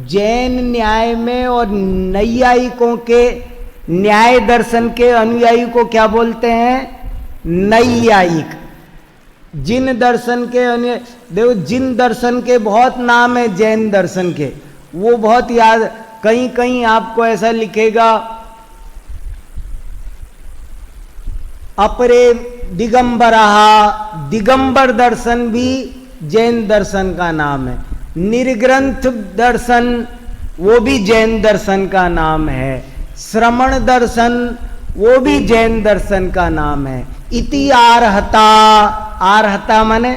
जैन न्याय में और नैयायिकों के न्याय दर्शन के अनुयायी को क्या बोलते हैं? नैयायिक। जिन दर्शन के अनुयायी, देखो जिन दर्शन के बहुत नाम है जैन दर्शन के, वो बहुत याद, कहीं कहीं आपको ऐसा लिखेगा अपरे दिगंबरहा, दिगंबर दर्शन भी जैन दर्शन का नाम है। निर्ग्रंथ दर्शन वो भी जैन दर्शन का नाम है। श्रमण दर्शन वो भी जैन दर्शन का नाम है। इति आरहता, आरहता माने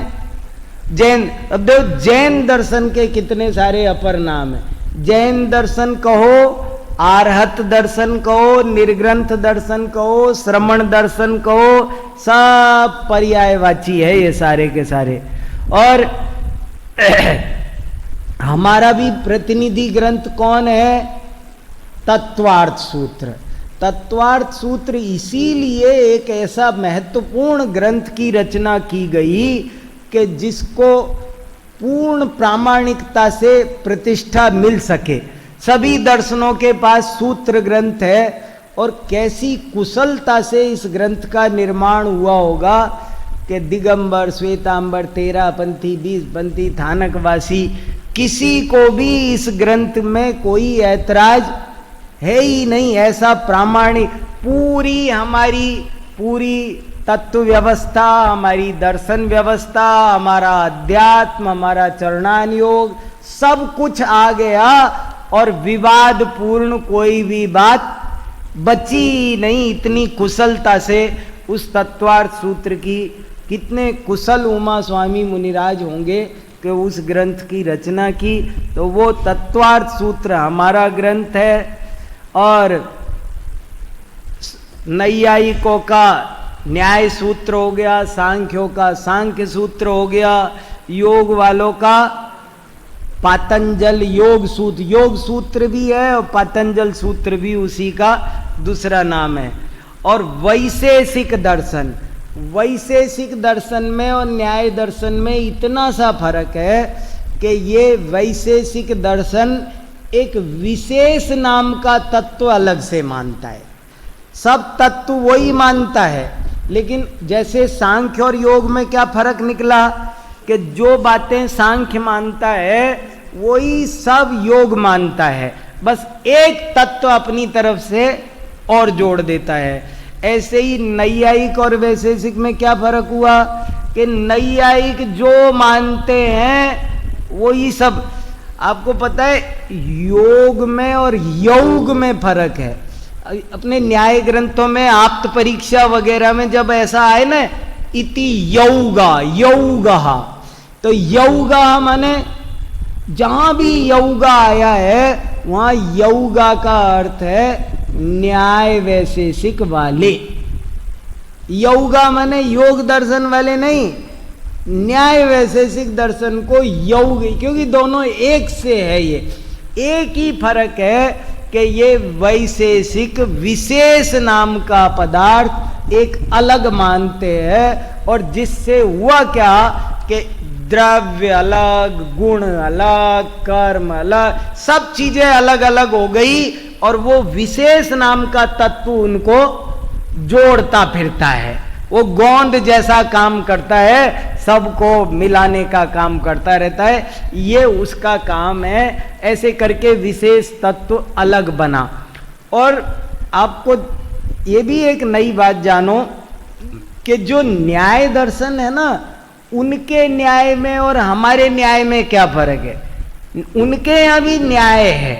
जैन। अब देखो जैन दर्शन के कितने सारे अपर नाम है। जैन दर्शन कहो, आरहत दर्शन कहो, निर्ग्रंथ दर्शन कहो, श्रमण दर्शन कहो, सब पर्यायवाची है ये सारे के सारे। और हमारा भी प्रतिनिधि ग्रंथ कौन है? तत्वार्थ सूत्र। तत्वार्थ सूत्र इसीलिए एक ऐसा महत्वपूर्ण ग्रंथ की रचना की गई कि जिसको पूर्ण प्रामाणिकता से प्रतिष्ठा मिल सके। सभी दर्शनों के पास सूत्र ग्रंथ है, और कैसी कुशलता से इस ग्रंथ का निर्माण हुआ होगा कि दिगंबर, श्वेतांबर, 13 पंथी, 20 पंथी, थानकवासी, किसी को भी इस ग्रंथ में कोई ऐतराज है ही नहीं। ऐसा प्रामाणिक पूरी हमारी पूरी तत्व व्यवस्था, हमारी दर्शन व्यवस्था, हमारा अध्यात्म, हमारा चरणान योग, सब कुछ आ गया और विवाद पूर्ण कोई भी बात बची नहीं। इतनी कुशलता से उस तत्वार्थ सूत्र की, कितने कुशल उमा स्वामी मुनिराज होंगे कि उस ग्रंथ की रचना की। तो वो तत्वार्थ सूत्र हमारा ग्रंथ है। और नैयायिकों का न्याय सूत्र हो गया, सांख्यों का सांख्य सूत्र हो गया, योग वालों का पातंजल योग सूत्र, योग सूत्र भी है और पातंजल सूत्र भी उसी का दूसरा नाम है। और वैशेषिक दर्शन, वैशेषिक दर्शन में और न्याय दर्शन में इतना सा फर्क है कि ये वैशेषिक दर्शन एक विशेष नाम का तत्व अलग से मानता है। सब तत्व वही मानता है, लेकिन जैसे सांख्य और योग में क्या फर्क निकला कि जो बातें सांख्य मानता है वही सब योग मानता है, बस एक तत्व अपनी तरफ से और जोड़ देता है। ऐसे ही नैयायिक और वैशेषिक में क्या फर्क हुआ कि नैयायिक जो मानते हैं वही सब। आपको पता है योग में और योग में फर्क है। अपने न्याय ग्रंथों में आप्त परीक्षा वगैरह में जब ऐसा आए ना इति यौगा, यौगा, तो यौगा माने जहां भी यौगा आया है वहां यौगा का अर्थ है न्याय वैशेषिक वाले। यौगा माने योग दर्शन वाले नहीं, न्याय वैशेषिक दर्शन को योग, क्योंकि दोनों एक से है। ये एक ही फर्क है कि ये वैशेषिक विशेष नाम का पदार्थ एक अलग मानते हैं, और जिससे हुआ क्या कि द्रव्य अलग, गुण अलग, कर्म अलग, सब चीजें अलग अलग हो गई, और वो विशेष नाम का तत्व उनको जोड़ता फिरता है। वो गोंद जैसा काम करता है, सबको मिलाने का काम करता रहता है, ये उसका काम है। ऐसे करके विशेष तत्व अलग बना। और आपको ये भी एक नई बात जानो कि जो न्याय दर्शन है ना, उनके न्याय में और हमारे न्याय में क्या फर्क है। उनके यहाँ भी न्याय है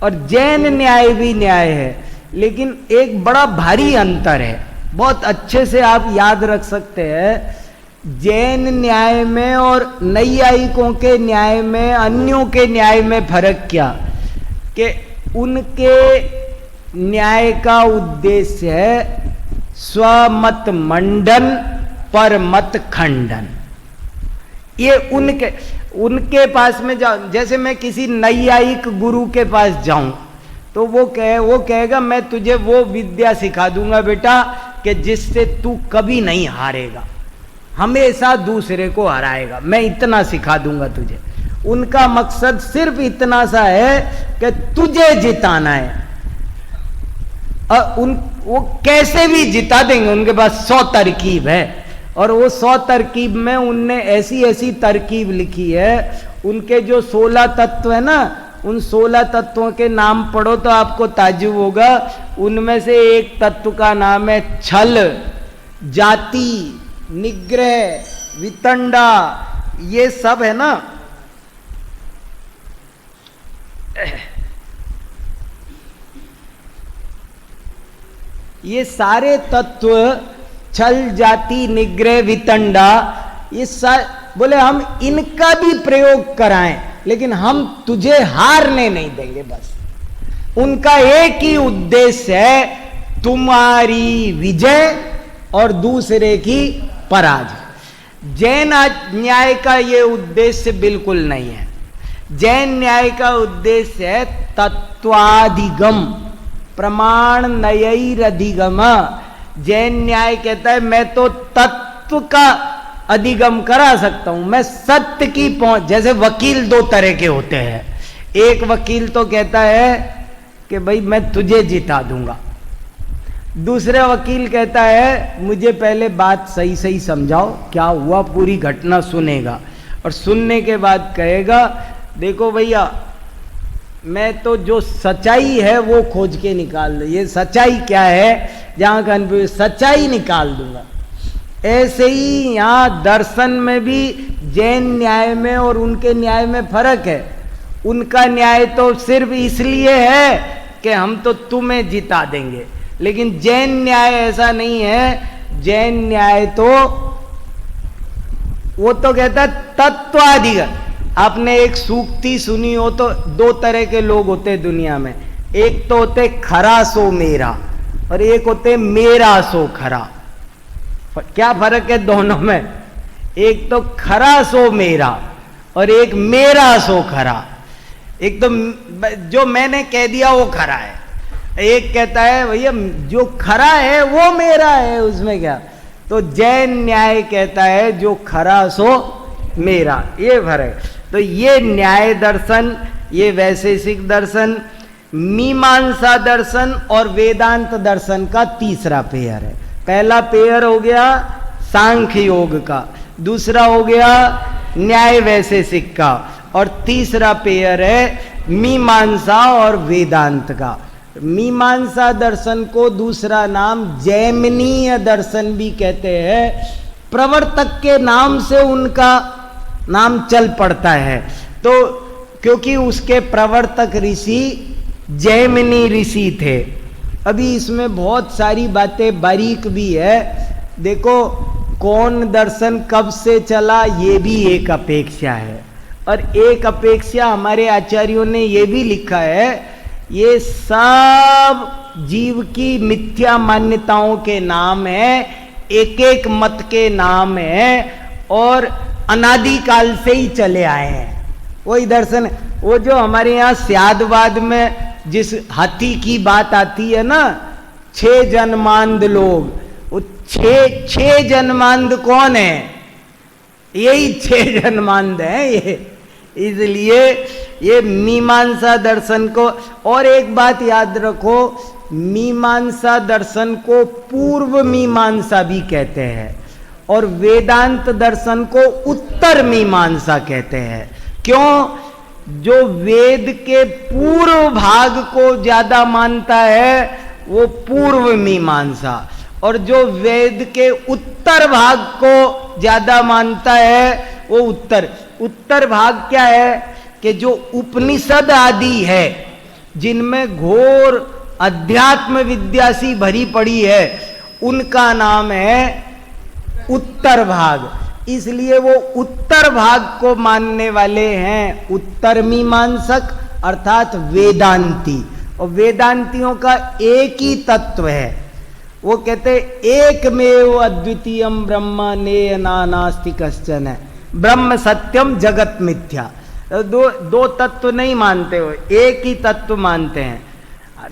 और जैन न्याय भी न्याय है, लेकिन एक बड़ा भारी अंतर है। बहुत अच्छे से आप याद रख सकते हैं। जैन न्याय में और नैयायिकों के न्याय में, अन्यों के न्याय में फर्क क्या, कि उनके न्याय का उद्देश्य है स्वमत मंडन पर मत खंडन। ये उनके पास में जाओ, जैसे मैं किसी नैयायिक गुरु के पास जाऊं तो वो कहेगा मैं तुझे वो विद्या सिखा दूंगा बेटा कि जिससे तू कभी नहीं हारेगा, हमेशा दूसरे को हराएगा, मैं इतना सिखा दूंगा तुझे। उनका मकसद सिर्फ इतना सा है कि तुझे जिताना है। वो कैसे भी जिता देंगे, उनके पास 100 तरकीब है, और वो 100 तरकीब में उनने ऐसी ऐसी तरकीब लिखी है। उनके जो 16 तत्व है ना, उन 16 तत्वों के नाम पढ़ो तो आपको ताज्जुब होगा। उनमें से एक तत्व का नाम है छल, जाति, निग्रह, वितंडा, ये सब है ना। ये सारे तत्व, छल, जाति, निग्रह, वितंडा, ये बोले हम इनका भी प्रयोग कराएं, लेकिन हम तुझे हारने नहीं देंगे। बस उनका एक ही उद्देश्य है, तुम्हारी विजय और दूसरे की पराजय। जैन न्याय का ये उद्देश्य बिल्कुल नहीं है। जैन न्याय का उद्देश्य है तत्वाधिगम, प्रमाण नयैरधिगम। जैन न्याय कहता है मैं तो तत्व का अधिगम करा सकता हूं, मैं सत्य की पहुंच। जैसे वकील 2 तरह के होते हैं। एक वकील तो कहता है कि भाई मैं तुझे जिता दूंगा, दूसरा वकील कहता है मुझे पहले बात सही सही समझाओ, क्या हुआ, पूरी घटना सुनेगा, और सुनने के बाद कहेगा देखो भैया मैं तो जो सच्चाई है वो खोज के निकाल दो, ये सच्चाई क्या है, जहां कन्फ्यूज, सच्चाई निकाल दूंगा। ऐसे ही यहां दर्शन में भी जैन न्याय में और उनके न्याय में फर्क है। उनका न्याय तो सिर्फ इसलिए है कि हम तो तुम्हें जिता देंगे, लेकिन जैन न्याय ऐसा नहीं है। जैन न्याय तो वो तो कहता है तत्वाधिगम। आपने एक सूक्ति सुनी हो तो 2 तरह के लोग होते हैं दुनिया में, एक तो होते खरा सो मेरा और एक होते मेरा सो खरा। क्या फर्क है दोनों में? एक तो खरा सो मेरा और एक मेरा सो खरा। एक तो जो मैंने कह दिया वो खरा है, एक कहता है भैया जो खरा है वो मेरा है, उसमें क्या। तो जैन न्याय कहता है जो खरा सो मेरा, ये फर्क। तो ये न्याय दर्शन, ये वैशेषिक दर्शन, मीमांसा दर्शन और वेदांत दर्शन का तीसरा पेयर है। पहला पेयर हो गया सांख्य योग का, दूसरा हो गया न्याय वैशेषिक का, और तीसरा पेयर है मीमांसा और वेदांत का। मीमांसा दर्शन को दूसरा नाम जैमिनीय दर्शन भी कहते हैं। प्रवर्तक के नाम से उनका नाम चल पड़ता है, तो क्योंकि उसके प्रवर्तक ऋषि जैमिनी ऋषि थे। अभी इसमें बहुत सारी बातें बारीक भी है। देखो कौन दर्शन कब से चला ये भी एक अपेक्षा है, और एक अपेक्षा हमारे आचार्यों ने ये भी लिखा है, ये सब जीव की मिथ्या मान्यताओं के नाम है, एक एक मत के नाम है, और अनादिकाल से ही चले आए हैं। वही दर्शन, वो जो हमारे यहाँ स्यादवाद में जिस हाथी की बात आती है ना, 6 जन्मांध लोग, वो 6 जन्मांध कौन है? यही 6 जन्मांध है ये। इसलिए ये मीमांसा दर्शन को, और एक बात याद रखो, मीमांसा दर्शन को पूर्व मीमांसा भी कहते हैं, और वेदांत दर्शन को उत्तर मीमांसा कहते हैं। क्यों? जो वेद के पूर्व भाग को ज्यादा मानता है वो पूर्व मीमांसा, और जो वेद के उत्तर भाग को ज्यादा मानता है वो उत्तर भाग क्या है कि जो उपनिषद आदि है जिनमें घोर अध्यात्म विद्या सी भरी पड़ी है, उनका नाम है उत्तर भाग। इसलिए वो उत्तर भाग को मानने वाले हैं उत्तर मीमांसक अर्थात वेदांती। और वेदांतियों का एक ही तत्व है, वो कहते एकमेव अद्वितीयम ब्रह्म नेय नास्ति कश्चन है, ब्रह्म सत्यम जगत मिथ्या। दो तत्व नहीं मानते हो, एक ही तत्व मानते हैं।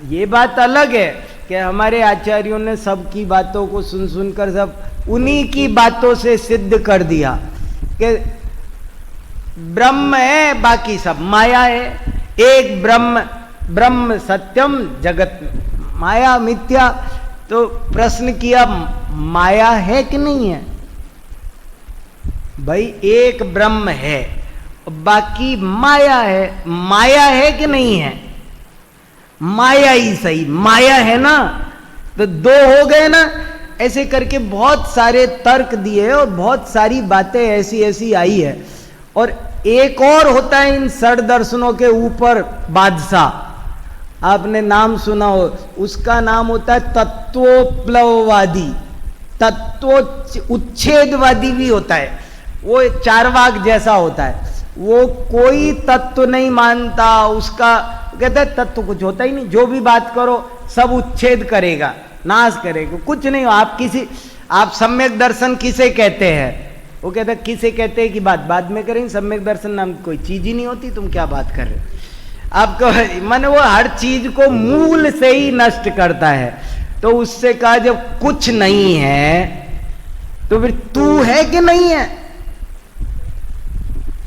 ये बात अलग है कि हमारे आचार्यों ने सबकी बातों को सुन सुनकर सब उन्हीं की बातों से सिद्ध कर दिया कि ब्रह्म है, बाकी सब माया है। एक ब्रह्म, ब्रह्म सत्यम जगत माया मिथ्या। तो प्रश्न किया माया है कि नहीं है? भाई एक ब्रह्म है, बाकी माया है। माया है कि नहीं है? माया ही सही, माया है ना, तो दो हो गए ना। ऐसे करके बहुत सारे तर्क दिए और बहुत सारी बातें ऐसी ऐसी आई है। और एक और होता है इन षड दर्शनों के ऊपर बादशाह, आपने नाम सुना हो, उसका नाम होता है तत्वोपलववादी, तत्व उच्छेदवादी भी होता है। वो चारवाक जैसा होता है, वो कोई तत्व नहीं मानता, उसका कहता है तत्व कुछ होता ही नहीं, जो भी बात करो सब उच्छेद करेगा, नाश करेगा, कुछ नहीं। आप सम्यक दर्शन किसे कहते हैं? वो कहता है किसे कहते हैं कि बात बाद में करेंगे, सम्यक दर्शन नाम कोई चीज ही नहीं होती, तुम क्या बात कर रहे हो? आपको माने वो हर चीज को मूल से ही नष्ट करता है। तो उससे कहा जब कुछ नहीं है तो फिर तू है कि नहीं है?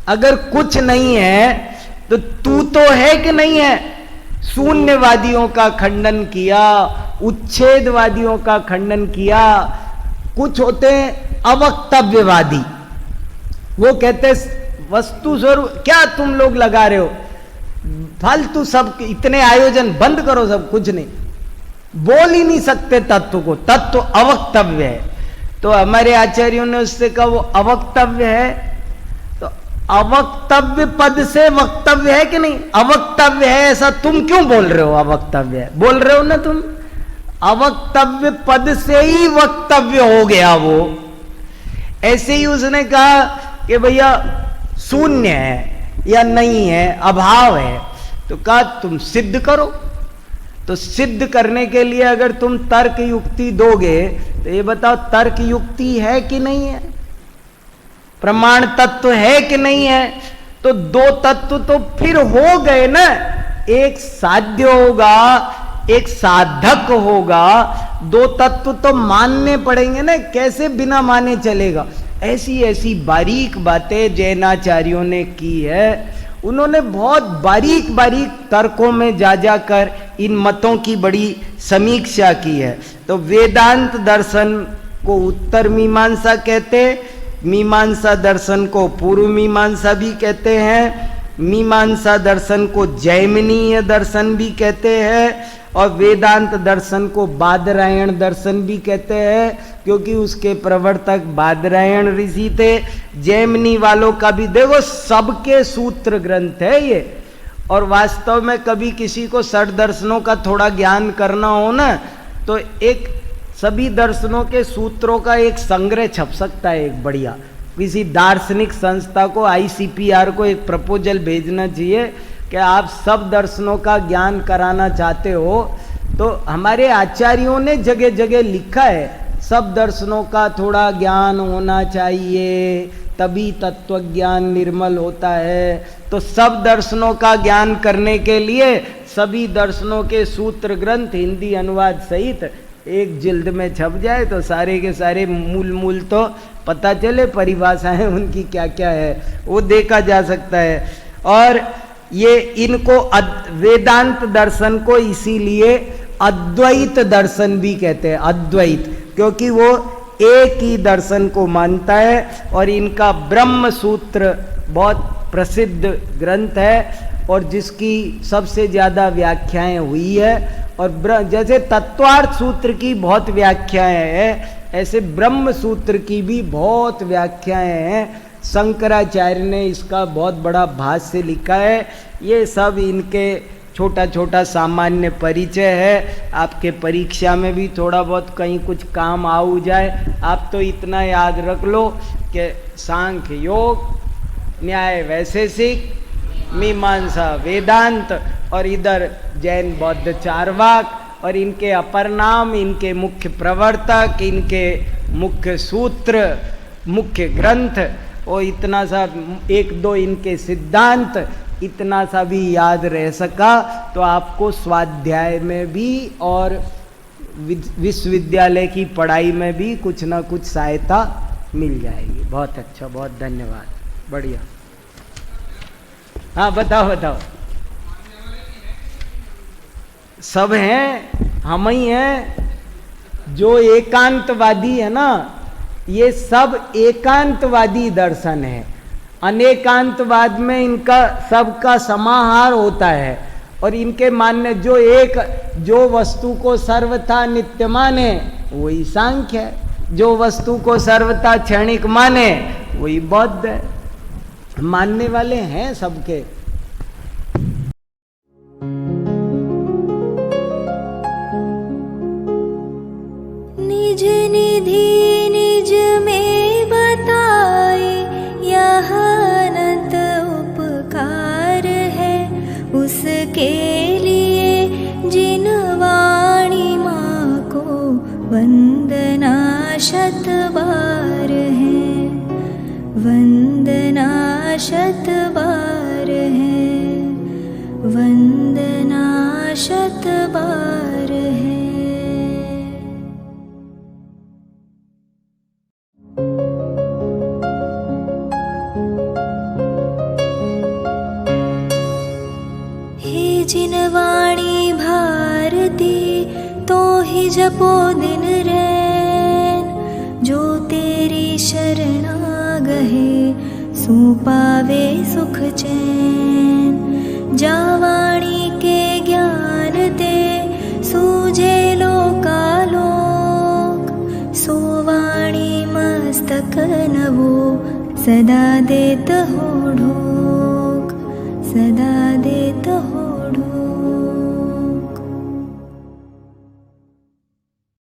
अगर कुछ नहीं है तो तू तो है कि नहीं है? शून्यवादियों का खंडन किया, उच्छेदवादियों का खंडन किया। कुछ होते हैं अवक्तव्यवादी, वो कहते वस्तु स्वरूप क्या तुम लोग लगा रहे हो, फालतू सब इतने आयोजन बंद करो, सब कुछ नहीं, बोल ही नहीं सकते तत्व को, तत्व अवक्तव्य है। तो हमारे आचार्यों ने उससे कहा वो अवक्तव्य है, तो अवक्तव्य पद से वक्तव्य है कि नहीं? अवक्तव्य है ऐसा तुम क्यों बोल रहे हो? अवक्तव्य है बोल रहे हो ना तुम, अवक्तव्य पद से ही वक्तव्य हो गया वो। ऐसे ही उसने कहा कि भैया शून्य है या नहीं है, अभाव है, तो कहा तुम सिद्ध करो। तो सिद्ध करने के लिए अगर तुम तर्क युक्ति दोगे तो ये बताओ तर्क युक्ति है कि नहीं है, प्रमाण तत्व है कि नहीं है? तो दो तत्व तो फिर हो गए ना, एक साध्य होगा एक साधक होगा, दो तत्व तो मानने पड़ेंगे ना, कैसे बिना माने चलेगा? ऐसी ऐसी बारीक बातें जैनाचार्यों ने की है। उन्होंने बहुत बारीक बारीक तर्कों में जा जाकर इन मतों की बड़ी समीक्षा की है। तो वेदांत दर्शन को उत्तर मीमांसा कहते, मीमांसा दर्शन को पूर्व मीमांसा भी कहते हैं, मीमांसा दर्शन को जैमिनीय दर्शन भी कहते हैं, और वेदांत दर्शन को बादरायण दर्शन भी कहते हैं, क्योंकि उसके प्रवर्तक बादरायण ऋषि थे। जैमिनी वालों का भी देखो सबके सूत्र ग्रंथ है ये। और वास्तव में कभी किसी को षड दर्शनों का थोड़ा ज्ञान करना हो ना, तो एक सभी दर्शनों के सूत्रों का एक संग्रह छप सकता है, एक बढ़िया। किसी दार्शनिक संस्था को, ICPR को एक प्रपोजल भेजना चाहिए कि आप सब दर्शनों का ज्ञान कराना चाहते हो, तो हमारे आचार्यों ने जगह जगह लिखा है सब दर्शनों का थोड़ा ज्ञान होना चाहिए, तभी तत्व ज्ञान निर्मल होता है। तो सब दर्शनों का ज्ञान करने के लिए सभी दर्शनों के सूत्र ग्रंथ हिंदी अनुवाद सहित एक जिल्द में छप जाए तो सारे के सारे मूल तो पता चले, परिभाषाएं उनकी क्या क्या है वो देखा जा सकता है। और ये इनको वेदांत दर्शन को इसीलिए अद्वैत दर्शन भी कहते हैं, अद्वैत, क्योंकि वो एक ही दर्शन को मानता है। और इनका ब्रह्म सूत्र बहुत प्रसिद्ध ग्रंथ है और जिसकी सबसे ज़्यादा व्याख्याएं हुई है। और जैसे तत्वार्थ सूत्र की बहुत व्याख्याएं हैं, ऐसे ब्रह्म सूत्र की भी बहुत व्याख्याएं हैं। शंकराचार्य ने इसका बहुत बड़ा भाष्य लिखा है। ये सब इनके छोटा छोटा सामान्य परिचय है, आपके परीक्षा में भी थोड़ा बहुत कहीं कुछ काम आ जाए। आप तो इतना याद रख लो के सांख्य योग, न्याय वैशेषिक, मीमांसा वेदांत, और इधर जैन बौद्ध चारवाक, और इनके अपर नाम, इनके मुख्य प्रवर्तक, इनके मुख्य सूत्र, मुख्य ग्रंथ, और इतना सा एक दो इनके सिद्धांत, इतना सा भी याद रह सका तो आपको स्वाध्याय में भी और विश्वविद्यालय की पढ़ाई में भी कुछ ना कुछ सहायता मिल जाएगी। बहुत अच्छा, बहुत धन्यवाद, बढ़िया। हाँ बताओ बताओ। सब हैं, हम ही हैं। जो एकांतवादी है ना, ये सब एकांतवादी दर्शन है। अनेकांतवाद में इनका सबका समाहार होता है, और इनके मानने जो वस्तु को सर्वथा नित्य माने वही सांख्य है, जो वस्तु को सर्वथा क्षणिक माने वही बौद्ध है। मानने वाले हैं सबके। निज निधि निज में बताए, यह अनंत उपकार है उसके लिए जिन वाणी माँ को वंदना शत बार है, वंदना शत बार है, वंदना शत बार है। हे जिन वाणी भारती तो ही जपो दिन रैन, जो तेरी शरणा गहे सो पावे सुख चैन। जा वाणी के ज्ञान दे सूझे लोकालोक, सो वाणी मस्तक नवो सदा देत हो ढोक, सदा